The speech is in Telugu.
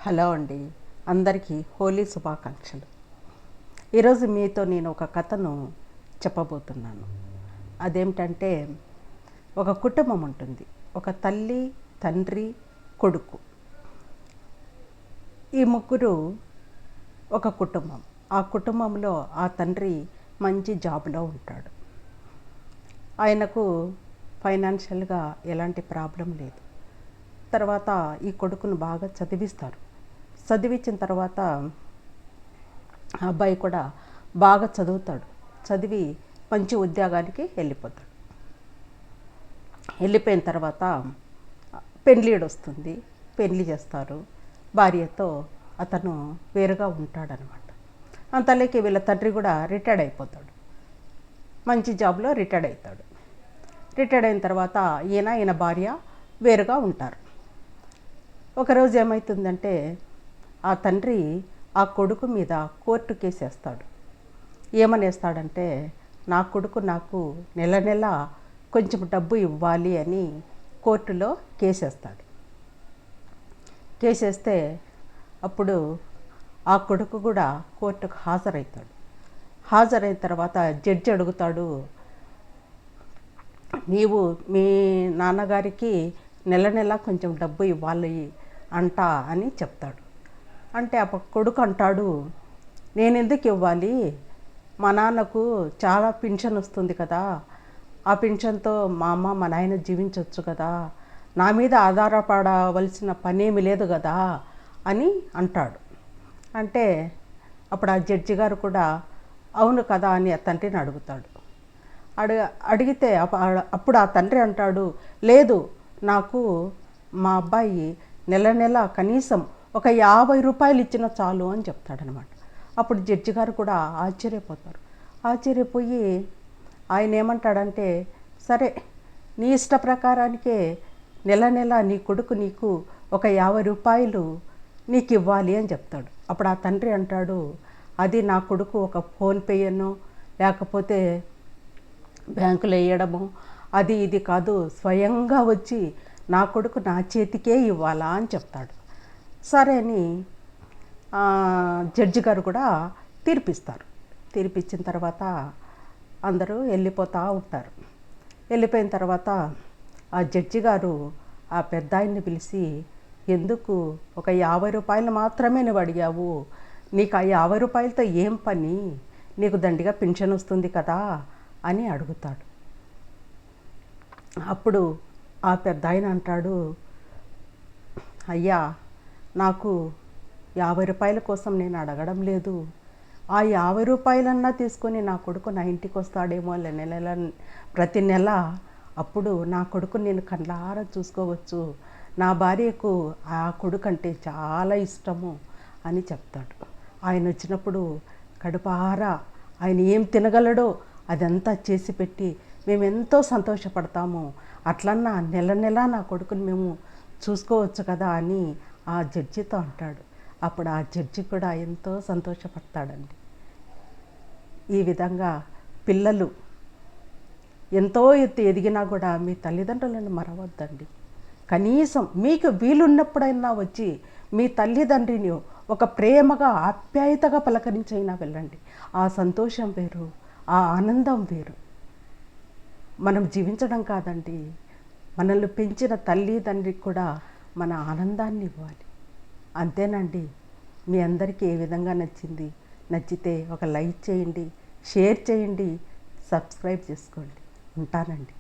హలో అండి, అందరికీ హోలీ శుభాకాంక్షలు. ఈరోజు మీతో నేను ఒక కథను చెప్పబోతున్నాను. అదేమిటంటే, ఒక కుటుంబం ఉంటుంది. ఒక తల్లి, తండ్రి, కొడుకు. ఈ ముగ్గురు ఒక కుటుంబం. ఆ కుటుంబంలో ఆ తండ్రి మంచి జాబ్లో ఉంటాడు. ఆయనకు ఫైనాన్షియల్గా ఎలాంటి ప్రాబ్లం లేదు. తర్వాత ఈ కొడుకును బాగా చదివిస్తారు. చదివించిన తర్వాత ఆ అబ్బాయి కూడా బాగా చదువుతాడు. చదివి మంచి ఉద్యోగానికి వెళ్ళిపోతాడు. వెళ్ళిపోయిన తర్వాత పెళ్ళిడు వస్తుంది. పెళ్ళి చేస్తారు. భార్యతో అతను వేరుగా ఉంటాడనమాట. అంతలోకి వీళ్ళ తండ్రి కూడా రిటైర్డ్ అయిపోతాడు. మంచి జాబ్లో రిటైర్డ్ అవుతాడు. రిటైర్డ్ అయిన తర్వాత ఈయన భార్య వేరుగా ఉంటారు. ఒకరోజు ఏమవుతుందంటే, ఆ తండ్రి ఆ కొడుకు మీద కోర్టు కేసు వేస్తాడు. ఏమని వేస్తాడంటే, నా కొడుకు నాకు నెల నెల కొంచెం డబ్బు ఇవ్వాలి అని కోర్టులో కేసు వేస్తాడు. కేసు వేస్తే అప్పుడు ఆ కొడుకు కూడా కోర్టుకు హాజరవుతాడు. హాజరైన తర్వాత జడ్జి అడుగుతాడు, నీవు మీ నాన్నగారికి నెల నెల కొంచెం డబ్బు ఇవ్వాలి అంట అని చెప్తాడు. అంటే ఆ కొడుకు అంటాడు, నేను ఎందుకు ఇవ్వాలి, మా నాన్నకు చాలా పింఛన్ వస్తుంది కదా, ఆ పింఛన్తో మా అమ్మ మా నాయన జీవించవచ్చు కదా, నా మీద ఆధారపడవలసిన పనేమి లేదు కదా అని అంటాడు. అంటే అప్పుడు ఆ జడ్జి గారు కూడా అవును కదా అని ఆ తండ్రిని అడుగుతాడు. అడిగితే అప్పుడు ఆ తండ్రి అంటాడు, లేదు, నాకు మా అబ్బాయి నెల నెల కనీసం ఒక 50 రూపాయలు ఇచ్చినా చాలు అని చెప్తాడనమాట. అప్పుడు జడ్జి గారు కూడా ఆశ్చర్యపోతారు. ఆశ్చర్యపోయి ఆయన ఏమంటాడంటే, సరే, నీ ఇష్ట ప్రకారానికే నెల నెల నీ కొడుకు నీకు ఒక 50 రూపాయలు నీకు ఇవ్వాలి అని చెప్తాడు. అప్పుడు ఆ తండ్రి అంటాడు, అది నా కొడుకు ఒక ఫోన్పేయనో లేకపోతే బ్యాంకులో వేయడము అది ఇది కాదు, స్వయంగా వచ్చి నా కొడుకు నా చేతికే ఇవ్వాలా అని చెప్తాడు. సరే అని జడ్జి గారు కూడా తీర్పిస్తారు. తీర్పిచ్చిన తర్వాత అందరూ వెళ్ళిపోతూ ఉంటారు. వెళ్ళిపోయిన తర్వాత ఆ జడ్జి గారు ఆ పెద్ద ఆయన్ని పిలిచి, ఎందుకు ఒక 50 రూపాయలు మాత్రమే నువ్వు అడిగావు, నీకు ఆ 50 రూపాయలతో ఏం పని, నీకు దండిగా పింఛన్ వస్తుంది కదా అని అడుగుతాడు. అప్పుడు ఆ పెద్ద ఆయన అంటాడు, అయ్యా, నాకు 50 రూపాయల కోసం నేను అడగడం లేదు, ఆ 50 రూపాయలన్నా తీసుకొని నా కొడుకు నా ఇంటికి వస్తాడేమో నెల ప్రతి నెల, అప్పుడు నా కొడుకు నేను కళ్ళారా చూసుకోవచ్చు, నా భార్యకు ఆ కొడుకు అంటే చాలా ఇష్టము అని చెప్తాడు. ఆయన వచ్చినప్పుడు కడుపారా ఆయన ఏం తినగలడో అదంతా చేసి పెట్టి మేము ఎంతో సంతోషపడతాము, అట్లన్నా నెల నెల నా కొడుకుని మేము చూసుకోవచ్చు కదా అని ఆ జడ్జితో అంటాడు. అప్పుడు ఆ జడ్జి కూడా ఎంతో సంతోషపడతాడండి. ఈ విధంగా పిల్లలు ఎంతో ఎత్తు ఎదిగినా కూడా మీ తల్లిదండ్రులను మరవద్దండి. కనీసం మీకు వీలున్నప్పుడైనా వచ్చి మీ తల్లిదండ్రిని ఒక ప్రేమగా ఆప్యాయతగా పలకరించైనా వెళ్ళండి. ఆ సంతోషం వేరు, ఆ ఆనందం వేరు. మనం జీవించడం కాదండి, మనల్ని పెంచిన తల్లిదండ్రికి కూడా మన ఆనందాన్ని ఇవ్వాలి. అంతేనండి. మీ అందరికీ ఏ విధంగా నచ్చింది? నచ్చితే ఒక లైక్ చేయండి, షేర్ చేయండి, సబ్స్క్రైబ్ చేసుకోండి. ఉంటానండి.